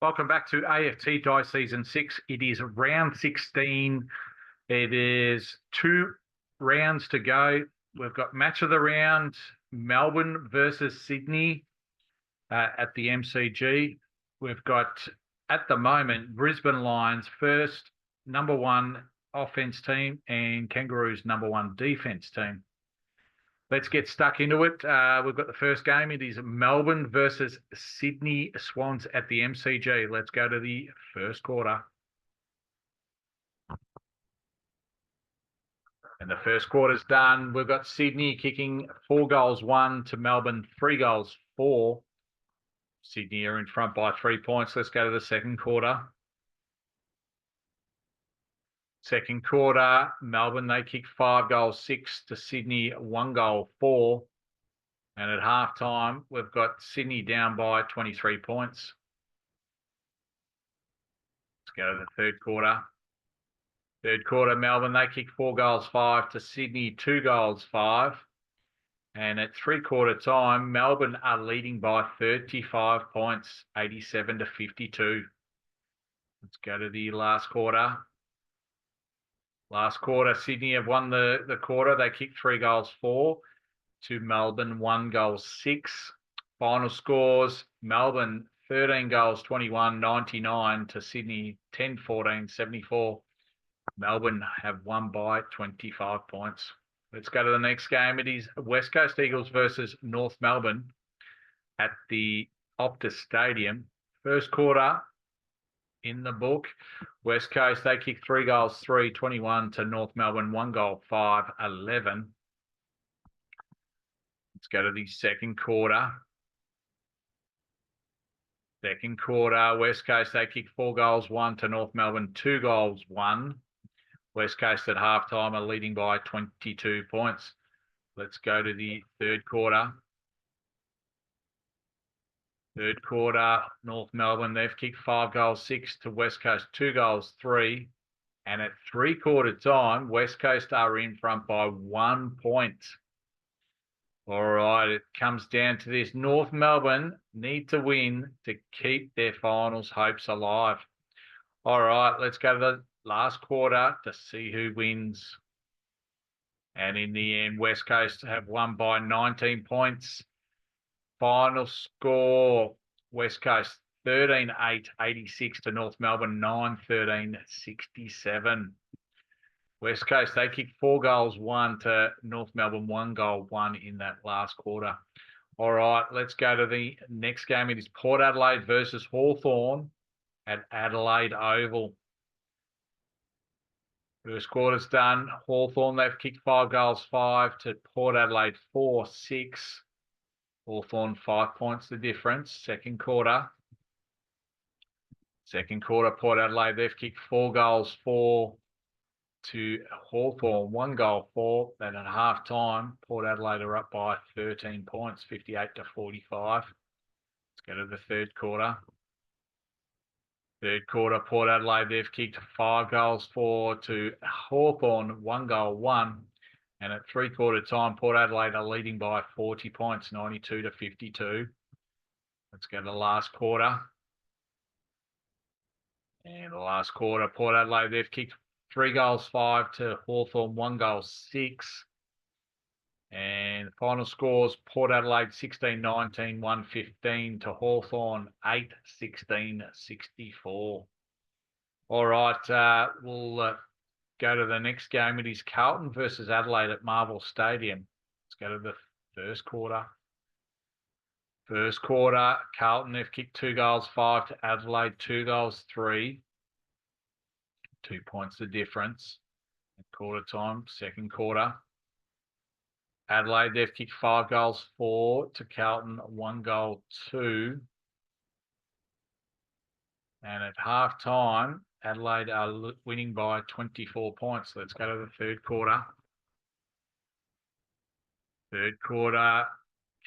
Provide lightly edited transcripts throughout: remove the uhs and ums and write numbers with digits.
Welcome back to AFT Die Season 6. It is round 16. It is 2 rounds to go. We've got match of the round, Melbourne versus Sydney at the MCG. We've got, at the moment, Brisbane Lions first, #1 offense team, and Kangaroos #1 defense team. Let's get stuck into it. We've got the first game. It is Melbourne versus Sydney Swans at the MCG. Let's go to the first quarter. And the first quarter's done. We've got Sydney kicking 4 goals 1 to Melbourne 3 goals 4. Sydney are in front by 3 points. Let's go to the second quarter. Second quarter, Melbourne, they kick 5 goals 6 to Sydney 1 goal 4. And at halftime, we've got Sydney down by 23 points. Let's go to the third quarter. Third quarter, Melbourne, they kick 4 goals 5 to Sydney 2 goals 5. And at three-quarter time, Melbourne are leading by 35 points, 87 to 52. Let's go to the last quarter. Last quarter, Sydney have won the quarter. They kicked 3 goals 4 to Melbourne 1 goal 6. Final scores, Melbourne 13 goals 21, 99 to Sydney 10 14, 74. Melbourne have won by 25 points. Let's go to the next game. It is West Coast Eagles versus North Melbourne at the Optus Stadium. First quarter in the book. West Coast, they kick 3 goals 3, 21 to North Melbourne 1 goal 5, 11. Let's go to the second quarter. Second quarter, West Coast, they kick 4 goals 1 to North Melbourne 2 goals 1. West Coast at halftime are leading by 22 points. Let's go to the third quarter. Third quarter, North Melbourne, they've kicked 5 goals 6 to West Coast 2 goals 3. And at three-quarter time, West Coast are in front by 1 point. All right, it comes down to this. North Melbourne need to win to keep their finals hopes alive. All right, let's go to the last quarter to see who wins. And in the end, West Coast have won by 19 points. Final score, West Coast 13-8, 86 to North Melbourne 9-13, 67. West Coast, they kicked 4 goals 1 to North Melbourne 1 goal 1 in that last quarter. All right, let's go to the next game. It is Port Adelaide versus Hawthorn at Adelaide Oval. First quarter's done. Hawthorn, they've kicked 5 goals 5 to Port Adelaide 4, 6. Hawthorn 5 points the difference. Second quarter. Second quarter, Port Adelaide, they've kicked 4 goals 4 to Hawthorn 1 goal 4. Then at half time, Port Adelaide are up by 13 points, 58 to 45. Let's go to the third quarter. Third quarter, Port Adelaide, they've kicked 5 goals 4 to Hawthorn 1 goal 1. And at three-quarter time, Port Adelaide are leading by 40 points, 92 to 52. Let's go to the last quarter. And the last quarter, Port Adelaide, they've kicked 3 goals 5 to Hawthorn 1 goal 6. And final scores, Port Adelaide 16-19, 115 to Hawthorn 8-16, 64. All right, we'll go to the next game. It is Carlton versus Adelaide at Marvel Stadium. Let's go to the first quarter. First quarter, Carlton, they've kicked 2 goals 5 to Adelaide 2 goals 3. 2 points the difference. At quarter time, second quarter. Adelaide, they've kicked 5 goals 4 to Carlton 1 goal 2. And at half time, Adelaide are winning by 24 points. Let's go to the third quarter. Third quarter,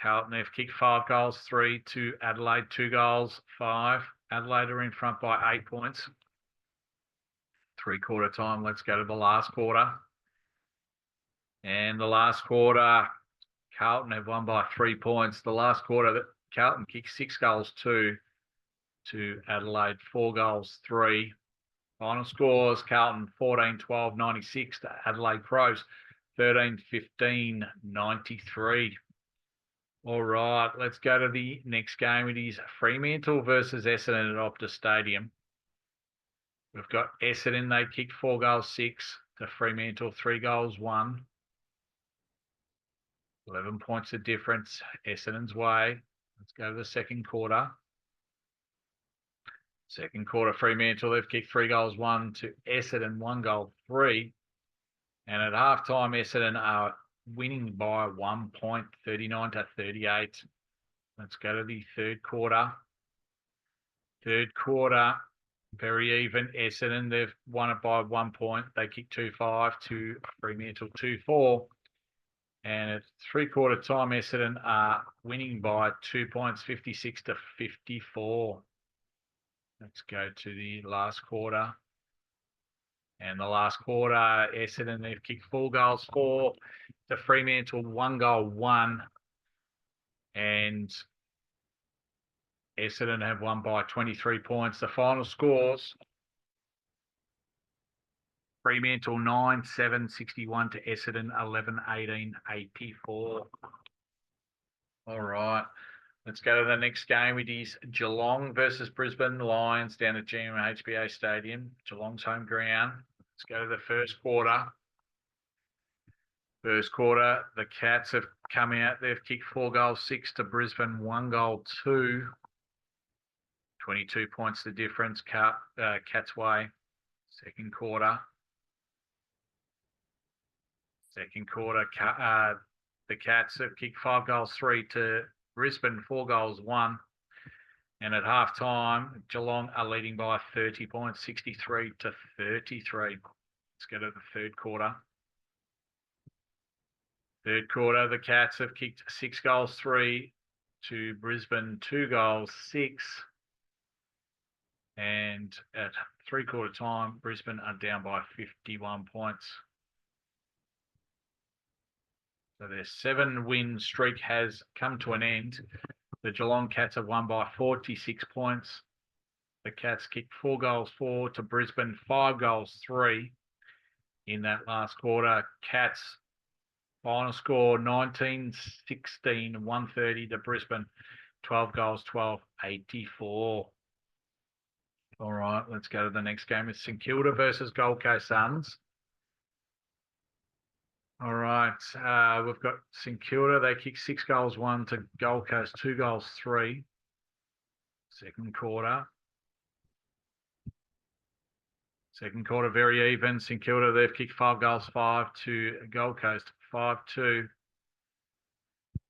Carlton, they've kicked 5 goals 3 to Adelaide 2 goals 5. Adelaide are in front by 8 points. Three-quarter time, let's go to the last quarter. And the last quarter, Carlton have won by 3 points. The last quarter, Carlton kicked 6 goals 2 to Adelaide, 4 goals, 3. Final scores, Carlton 14-12, 96 to Adelaide Crows, 13-15, 93. All right, let's go to the next game. It is Fremantle versus Essendon at Optus Stadium. We've got Essendon, they kicked 4 goals, 6 to Fremantle, 3 goals, 1. 11 points of difference, Essendon's way. Let's go to the second quarter. Second quarter, Fremantle, they've kicked 3 goals, 1 to Essendon, 1 goal, 3. And at halftime, Essendon are winning by 1 point, 39-38. Let's go to the third quarter. Third quarter, very even. Essendon, they've won it by 1 point. They kicked 2-5 to Fremantle 2-4. And at three-quarter time, Essendon are winning by 2 points, 56-54. Let's go to the last quarter. And the last quarter, Essendon, they've kicked 4 goals, 4 to Fremantle, 1 goal, 1. And Essendon have won by 23 points. The final scores, Fremantle 9-7-61 to Essendon 11-18-84. All right, let's go to the next game. It is Geelong versus Brisbane Lions down at GMHBA Stadium, Geelong's home ground. Let's go to the first quarter. First quarter, the Cats have come out. They've kicked 4 goals, 6 to Brisbane, 1 goal, 2. 22 points the difference, Cats way. Second quarter. Second quarter, the Cats have kicked 5 goals, 3 to Brisbane, 4 goals, 1. And at half time, Geelong are leading by 30 points, 63-33. Let's go to the third quarter. Third quarter, the Cats have kicked 6 goals, 3 to Brisbane, 2 goals, 6. And at three-quarter time, Brisbane are down by 51 points. So their 7-win streak has come to an end. The Geelong Cats have won by 46 points. The Cats kicked 4 goals, 4 to Brisbane, 5 goals, 3 in that last quarter. Cats final score 19-16, 130 to Brisbane, 12 goals, 12, 84. All right, let's go to the next game. It's St Kilda versus Gold Coast Suns. All right, we've got St Kilda. They kicked 6 goals, 1 to Gold Coast, 2 goals, 3. Second quarter. Second quarter, very even. St Kilda, they've kicked 5 goals, 5 to Gold Coast, 5-2.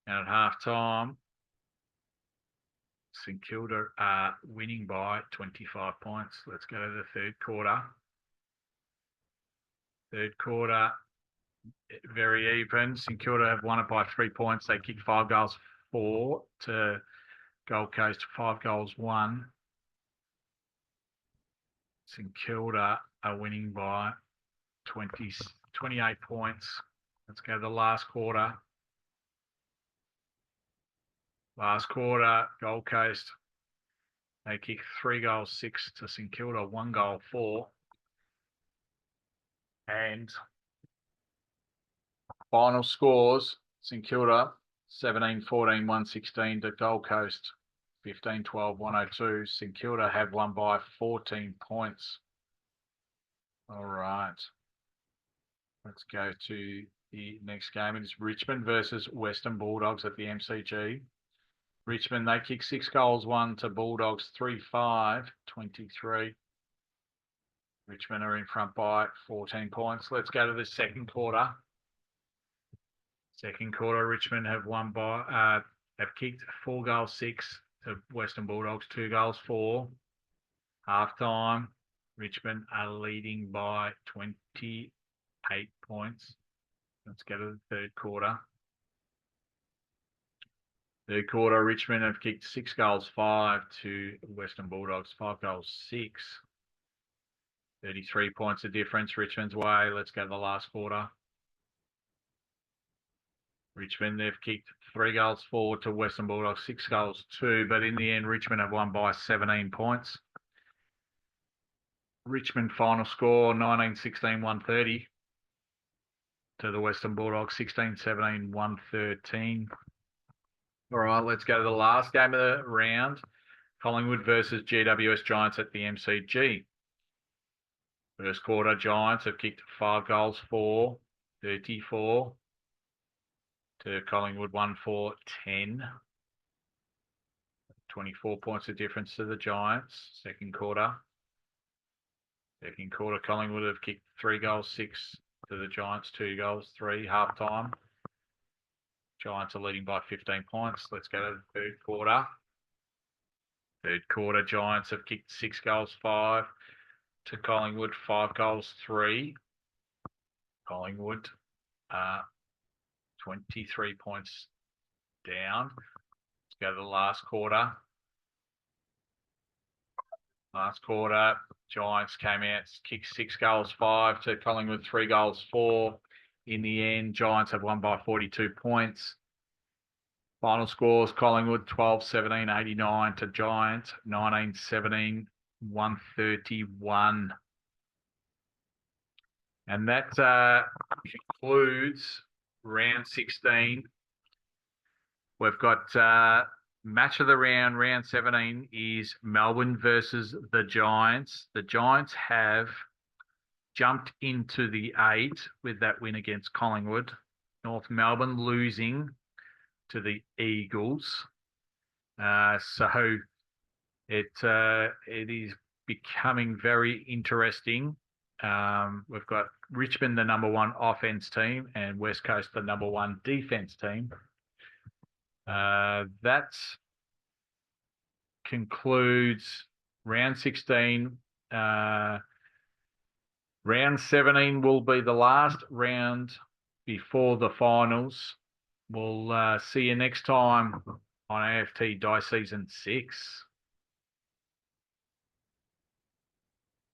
And at half time, St Kilda are winning by 25 points. Let's go to the third quarter. Third quarter, very even. St Kilda have won it by 3 points. They kicked 5 goals, 4 to Gold Coast, 5 goals, 1. St Kilda are winning by 28 points. Let's go to the last quarter. Last quarter, Gold Coast, they kicked 3 goals, 6 to St Kilda, 1 goal, 4. And final scores, St Kilda 17-14, 116 to Gold Coast 15-12, 102. St Kilda have won by 14 points. All right. Let's go to the next game. It is Richmond versus Western Bulldogs at the MCG. Richmond, they kick 6 goals, 1 to Bulldogs, 3-5, 23. Richmond are in front by 14 points. Let's go to the second quarter. Second quarter, Richmond have won by, have kicked 4 goals, 6 to Western Bulldogs, 2 goals, 4. Half time, Richmond are leading by 28 points. Let's go to the third quarter. Third quarter, Richmond have kicked 6 goals, 5 to Western Bulldogs, 5 goals, 6. 33 points of difference, Richmond's way. Let's go to the last quarter. Richmond, they've kicked 3 goals 4 to Western Bulldogs, 6 goals 2, but in the end, Richmond have won by 17 points. Richmond final score 19-16-130 to the Western Bulldogs 16-17-113. All right, let's go to the last game of the round. Collingwood versus GWS Giants at the MCG. First quarter, Giants have kicked 5 goals 4, 34 to Collingwood 1-4-10. 24 points of difference to the Giants. Second quarter, Collingwood have kicked 3 goals 6 to the Giants, 2 goals 3. Half time, Giants are leading by 15 points. Let's go to the third quarter. Third quarter, Giants have kicked 6 goals 5 to Collingwood, 5 goals 3. Collingwood 23 points down. Let's go to the last quarter. Last quarter, Giants came out, kicked 6 goals 5 to Collingwood, 3 goals 4. In the end, Giants have won by 42 points. Final scores, Collingwood 12-17-89 to Giants, 19-17-131. And that concludes round 16. We've got match of the round, round 17 is Melbourne versus the Giants. The Giants have jumped into the 8 with that win against Collingwood. North Melbourne losing to the Eagles. So it is becoming very interesting. We've got Richmond, the number 1 offense team, and West Coast, the number 1 defense team. That concludes round 16. Round 17 will be the last round before the finals. We'll see you next time on AFT Die Season 6.